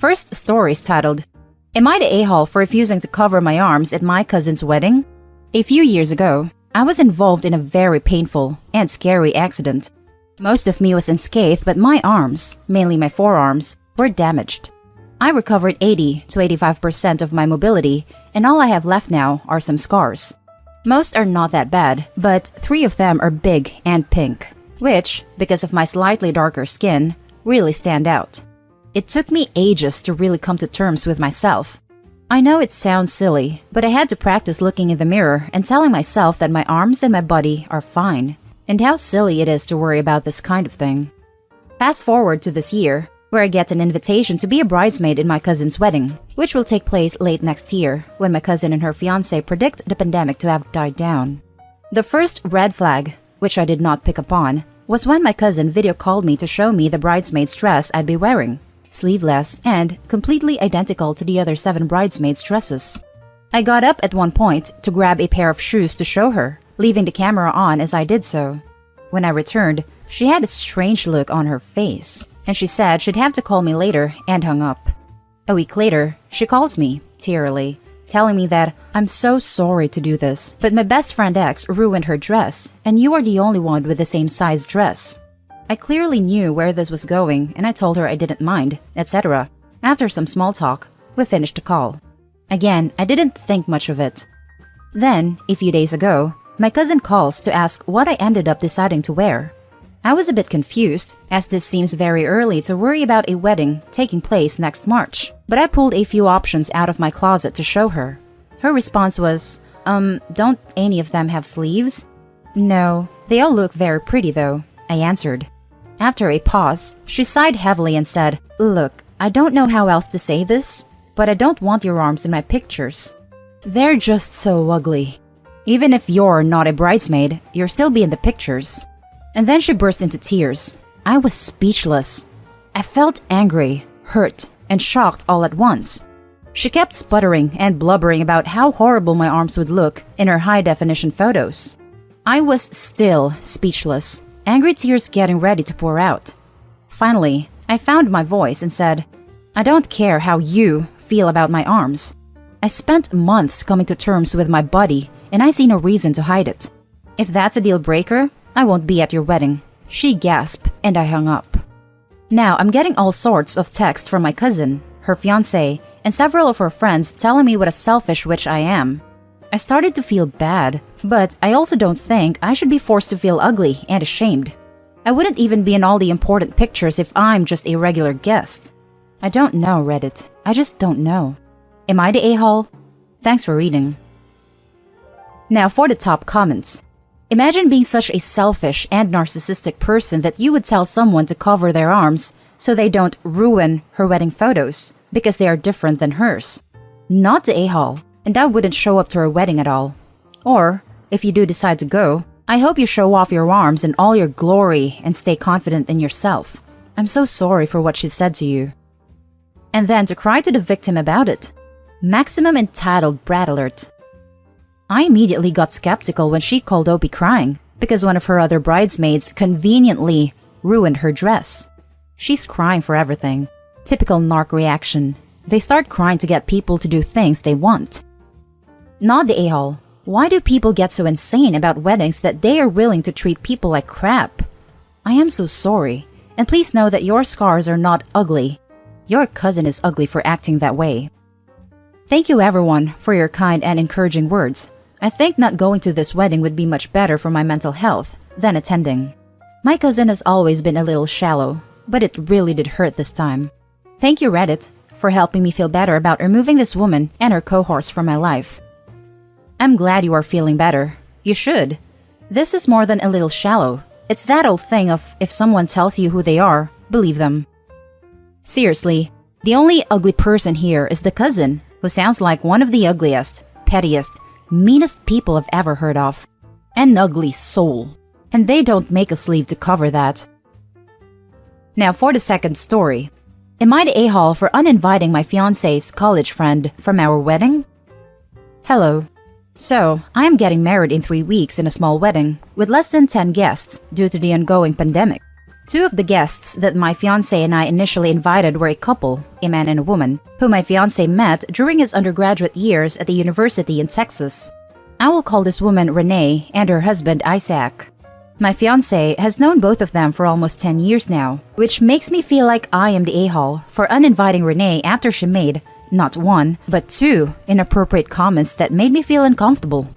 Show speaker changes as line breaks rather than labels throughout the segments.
First story is titled, Am I the a-hole for refusing to cover my arms at my cousin's wedding? A few years ago, I was involved in a very painful and scary accident. Most of me was unscathed, but my arms, mainly my forearms, were damaged. I recovered 80 to 85% of my mobility, and all I have left now are some scars. Most are not that bad, but 3 of them are big and pink, which, because of my slightly darker skin, really stand out. It took me ages to really come to terms with myself. I know it sounds silly, but I had to practice looking in the mirror and telling myself that my arms and my body are fine, and how silly it is to worry about this kind of thing. Fast forward to this year, where I get an invitation to be a bridesmaid in my cousin's wedding, which will take place late next year, when my cousin and her fiancé predict the pandemic to have died down. The first red flag, which I did not pick up on, was when my cousin video called me to show me the bridesmaid's dress I'd be wearing, sleeveless and completely identical to the other 7 bridesmaids' dresses. I got up at one point to grab a pair of shoes to show her, leaving the camera on as I did so. When I returned, she had a strange look on her face, and she said she'd have to call me later and hung up. A week later, she calls me, tearily, telling me that I'm so sorry to do this, but my best friend X ruined her dress, and you are the only one with the same size dress. I clearly knew where this was going, and I told her I didn't mind, etc. After some small talk, we finished the call. Again, I didn't think much of it. Then, a few days ago, my cousin calls to ask what I ended up deciding to wear. I was a bit confused, as this seems very early to worry about a wedding taking place next March, but I pulled a few options out of my closet to show her. Her response was, don't any of them have sleeves? No, they all look very pretty though, I answered. After a pause, she sighed heavily and said, Look, I don't know how else to say this, but I don't want your arms in my pictures. They're just so ugly. Even if you're not a bridesmaid, you'll still be in the pictures. And then she burst into tears. I was speechless. I felt angry, hurt, and shocked all at once. She kept sputtering and blubbering about how horrible my arms would look in her high-definition photos. I was still speechless, angry tears getting ready to pour out. Finally, I found my voice and said, I don't care how you feel about my arms. I spent months coming to terms with my body, and I see no reason to hide it. If that's a deal breaker, I won't be at your wedding. She gasped, and I hung up. Now I'm getting all sorts of text from my cousin, her fiancé, and several of her friends telling me what a selfish witch I am. I started to feel bad, but I also don't think I should be forced to feel ugly and ashamed. I wouldn't even be in all the important pictures if I'm just a regular guest. I don't know, Reddit. I just don't know. Am I the a-hole? Thanks for reading. Now for the top comments. Imagine being such a selfish and narcissistic person that you would tell someone to cover their arms so they don't ruin her wedding photos because they are different than hers. Not the a-hole, and that wouldn't show up to her wedding at all. Or, if you do decide to go, I hope you show off your arms in all your glory and stay confident in yourself. I'm so sorry for what she said to you. And then to cry to the victim about it. Maximum entitled brat alert. I immediately got skeptical when she called Opie crying because one of her other bridesmaids conveniently ruined her dress. She's crying for everything. Typical narc reaction. They start crying to get people to do things they want. Not the a-hole. Why do people get so insane about weddings that they are willing to treat people like crap? I am so sorry, and please know that your scars are not ugly. Your cousin is ugly for acting that way. Thank you everyone for your kind and encouraging words. I think not going to this wedding would be much better for my mental health than attending. My cousin has always been a little shallow, but it really did hurt this time. Thank you Reddit for helping me feel better about removing this woman and her cohorts from my life. I'm glad you are feeling better. You should. This is more than a little shallow. It's that old thing of if someone tells you who they are, believe them. Seriously, the only ugly person here is the cousin, who sounds like one of the ugliest, pettiest, meanest people I've ever heard of. An ugly soul. And they don't make a sleeve to cover that. Now for the second story. Am I the a-hole for uninviting my fiancé's college friend from our wedding? Hello. So, I am getting married in 3 weeks in a small wedding, with less than 10 guests due to the ongoing pandemic. Two of the guests that my fiancé and I initially invited were a couple, a man and a woman, who my fiancé met during his undergraduate years at the university in Texas. I will call this woman Renee and her husband Isaac. My fiancé has known both of them for almost 10 years now, which makes me feel like I am the a-hole for uninviting Renee after she made, not one, but two inappropriate comments that made me feel uncomfortable.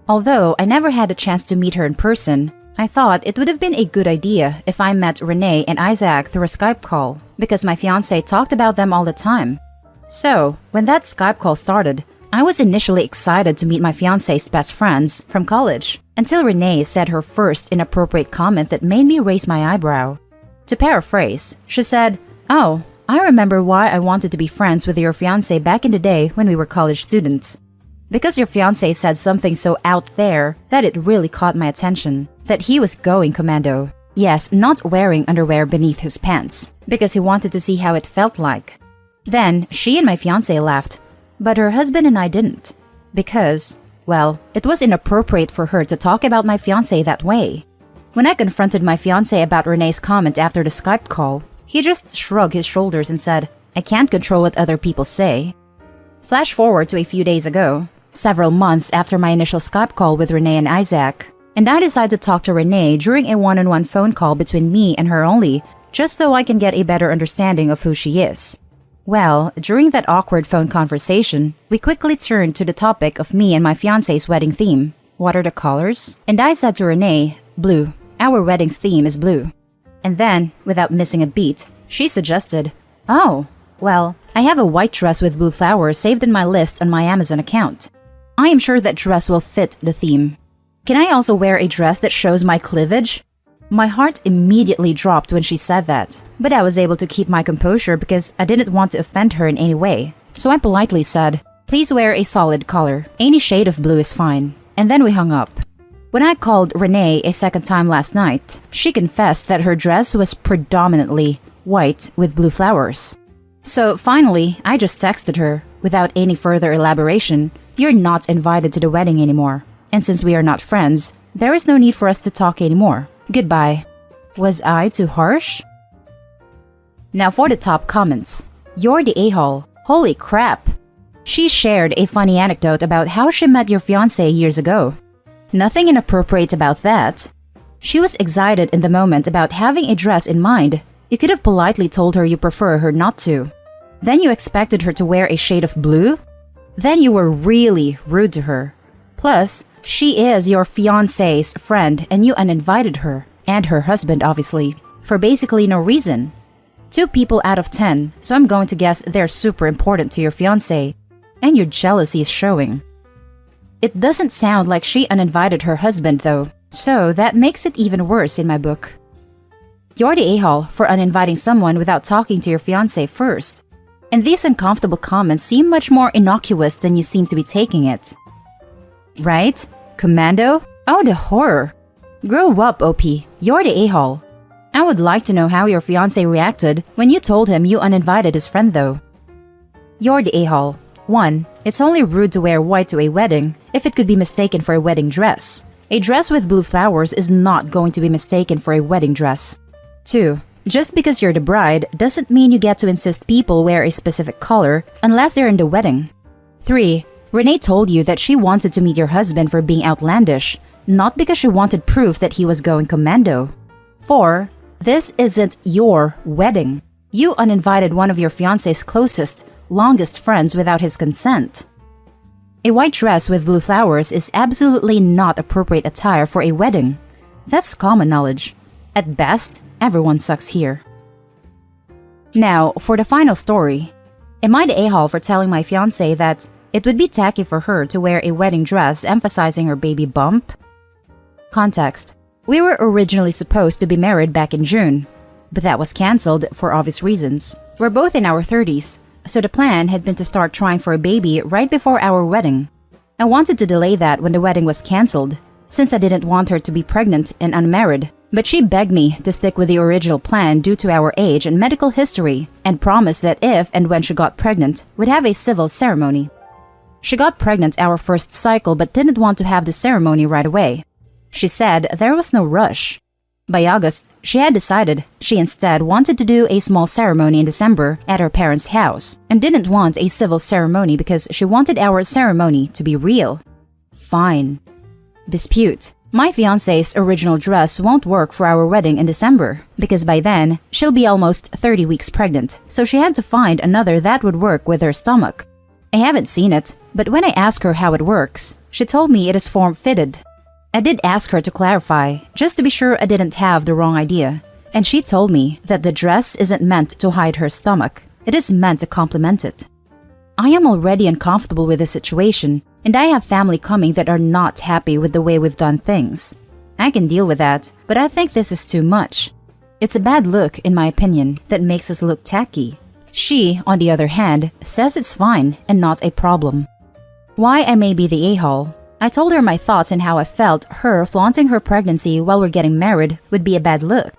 Although I never had a chance to meet her in person, I thought it would have been a good idea if I met Renee and Isaac through a Skype call, because my fiancé talked about them all the time. So, when that Skype call started, I was initially excited to meet my fiancé's best friends from college, until Renee said her first inappropriate comment that made me raise my eyebrow. To paraphrase, she said, "Oh, I remember why I wanted to be friends with your fiancé back in the day when we were college students. Because your fiancé said something so out there that it really caught my attention, that he was going commando. Yes, not wearing underwear beneath his pants, because he wanted to see how it felt like." Then, she and my fiancé laughed, but her husband and I didn't. Because, well, it was inappropriate for her to talk about my fiancé that way. When I confronted my fiancé about Renee's comment after the Skype call, he just shrugged his shoulders and said, "I can't control what other people say." Flash forward to a few days ago, several months after my initial Skype call with Renee and Isaac, and I decided to talk to Renee during a one-on-one phone call between me and her only, just so I can get a better understanding of who she is. Well, during that awkward phone conversation, we quickly turned to the topic of me and my fiancé's wedding theme. What are the colors? And I said to Renee, "Blue. Our wedding's theme is blue." And then, without missing a beat, she suggested, "Oh, well, I have a white dress with blue flowers saved in my list on my Amazon account. I am sure that dress will fit the theme. Can I also wear a dress that shows my cleavage?" My heart immediately dropped when she said that, but I was able to keep my composure because I didn't want to offend her in any way. So I politely said, "Please wear a solid color. Any shade of blue is fine." And then we hung up. When I called Renee a second time last night, she confessed that her dress was predominantly white with blue flowers. So finally, I just texted her, without any further elaboration, "You're not invited to the wedding anymore. And since we are not friends, there is no need for us to talk anymore. Goodbye." Was I too harsh? Now for the top comments. "You're the a-hole. Holy crap." She shared a funny anecdote about how she met your fiancé years ago. Nothing inappropriate about that. She was excited in the moment about having a dress in mind. You could have politely told her you prefer her not to. Then you expected her to wear a shade of blue? Then you were really rude to her. Plus, she is your fiancé's friend and you uninvited her, and her husband obviously, for basically no reason. 2 people out of 10, so I'm going to guess they're super important to your fiancé, and your jealousy is showing. It doesn't sound like she uninvited her husband though, so that makes it even worse in my book. You're the a-hole for uninviting someone without talking to your fiancé first. And these uncomfortable comments seem much more innocuous than you seem to be taking it. Right? Commando? Oh, the horror. Grow up, OP. You're the a-hole. I would like to know how your fiancé reacted when you told him you uninvited his friend though. You're the a-hole. 1. It's only rude to wear white to a wedding if it could be mistaken for a wedding dress. A dress with blue flowers is not going to be mistaken for a wedding dress. 2. Just because you're the bride doesn't mean you get to insist people wear a specific color unless they're in the wedding. 3. Renee told you that she wanted to meet your husband for being outlandish, not because she wanted proof that he was going commando. 4. This isn't your wedding. You uninvited one of your fiancé's closest, longest friends without his consent. A white dress with blue flowers is absolutely not appropriate attire for a wedding. That's common knowledge. At best, everyone sucks here. Now, for the final story. Am I the a-hole for telling my fiancé that it would be tacky for her to wear a wedding dress emphasizing her baby bump? Context. We were originally supposed to be married back in June, but that was cancelled for obvious reasons. We're both in our 30s, so the plan had been to start trying for a baby right before our wedding. I wanted to delay that when the wedding was cancelled, since I didn't want her to be pregnant and unmarried, but she begged me to stick with the original plan due to our age and medical history, and promised that if and when she got pregnant, we'd have a civil ceremony. She got pregnant our first cycle but didn't want to have the ceremony right away. She said there was no rush. By August, she had decided she instead wanted to do a small ceremony in December at her parents' house and didn't want a civil ceremony because she wanted our ceremony to be real. Fine. Dispute. My fiancé's original dress won't work for our wedding in December because by then, she'll be almost 30 weeks pregnant, so she had to find another that would work with her stomach. I haven't seen it, but when I asked her how it works, she told me it is form-fitted. I did ask her to clarify, just to be sure I didn't have the wrong idea, and she told me that the dress isn't meant to hide her stomach, it is meant to complement it. I am already uncomfortable with the situation, and I have family coming that are not happy with the way we've done things. I can deal with that, but I think this is too much. It's a bad look, in my opinion, that makes us look tacky. She, on the other hand, says it's fine and not a problem. Why I may be the a-hole. I told her my thoughts and how I felt her flaunting her pregnancy while we're getting married would be a bad look.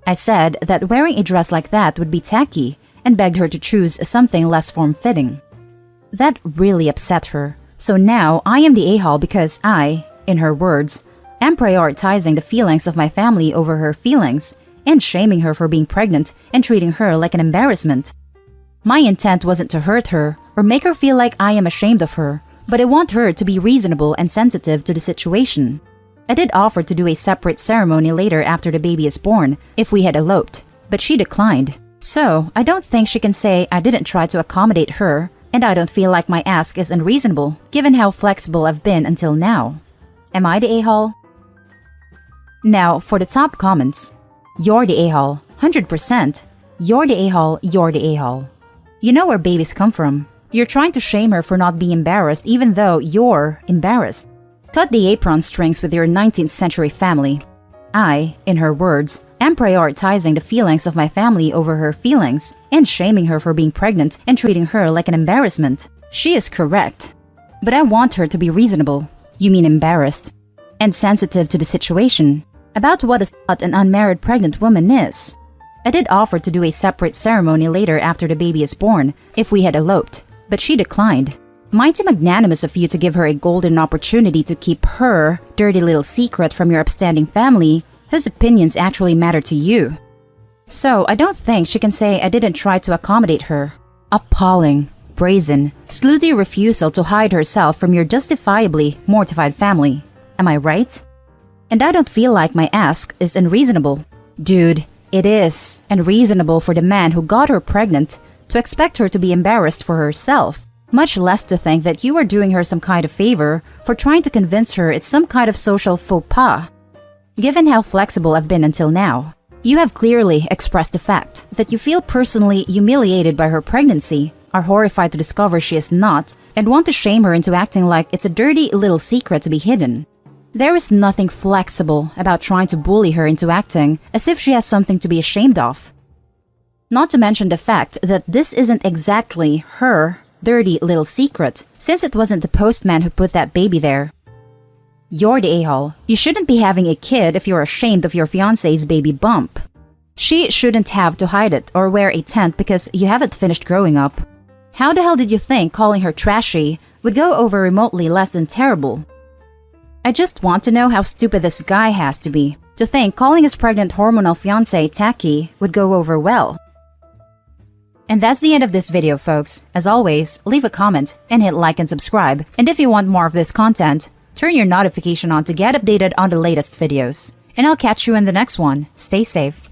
I said that wearing a dress like that would be tacky and begged her to choose something less form-fitting. That really upset her, so now I am the a-hole because I, in her words, am prioritizing the feelings of my family over her feelings and shaming her for being pregnant and treating her like an embarrassment. My intent wasn't to hurt her or make her feel like I am ashamed of her, but I want her to be reasonable and sensitive to the situation. I did offer to do a separate ceremony later after the baby is born if we had eloped, but she declined. So, I don't think she can say I didn't try to accommodate her, and I don't feel like my ask is unreasonable given how flexible I've been until now. Am I the a-hole? Now, for the top comments. You're the a-hole, 100%. You're the a-hole, you're the a-hole. You know where babies come from. You're trying to shame her for not being embarrassed even though you're embarrassed. Cut the apron strings with your 19th century family. I, in her words, am prioritizing the feelings of my family over her feelings and shaming her for being pregnant and treating her like an embarrassment. She is correct. But I want her to be reasonable, you mean embarrassed, and sensitive to the situation, about what an unmarried pregnant woman is. I did offer to do a separate ceremony later after the baby is born if we had eloped, but she declined. Mighty magnanimous of you to give her a golden opportunity to keep her dirty little secret from your upstanding family whose opinions actually matter to you. So I don't think she can say I didn't try to accommodate her. Appalling, brazen, slutty refusal to hide herself from your justifiably mortified family. Am I right? And I don't feel like my ask is unreasonable. Dude, it is unreasonable for the man who got her pregnant to expect her to be embarrassed for herself, much less to think that you are doing her some kind of favor for trying to convince her it's some kind of social faux pas. Given how flexible I've been until now, you have clearly expressed the fact that you feel personally humiliated by her pregnancy, are horrified to discover she is not, and want to shame her into acting like it's a dirty little secret to be hidden. There is nothing flexible about trying to bully her into acting as if she has something to be ashamed of. Not to mention the fact that this isn't exactly her dirty little secret, since it wasn't the postman who put that baby there. You're the a-hole. You shouldn't be having a kid if you're ashamed of your fiancé's baby bump. She shouldn't have to hide it or wear a tent because you haven't finished growing up. How the hell did you think calling her trashy would go over remotely less than terrible? I just want to know how stupid this guy has to be to think calling his pregnant hormonal fiancé tacky would go over well. And that's the end of this video, folks. As always, leave a comment and hit like and subscribe. And if you want more of this content, turn your notification on to get updated on the latest videos. And I'll catch you in the next one. Stay safe.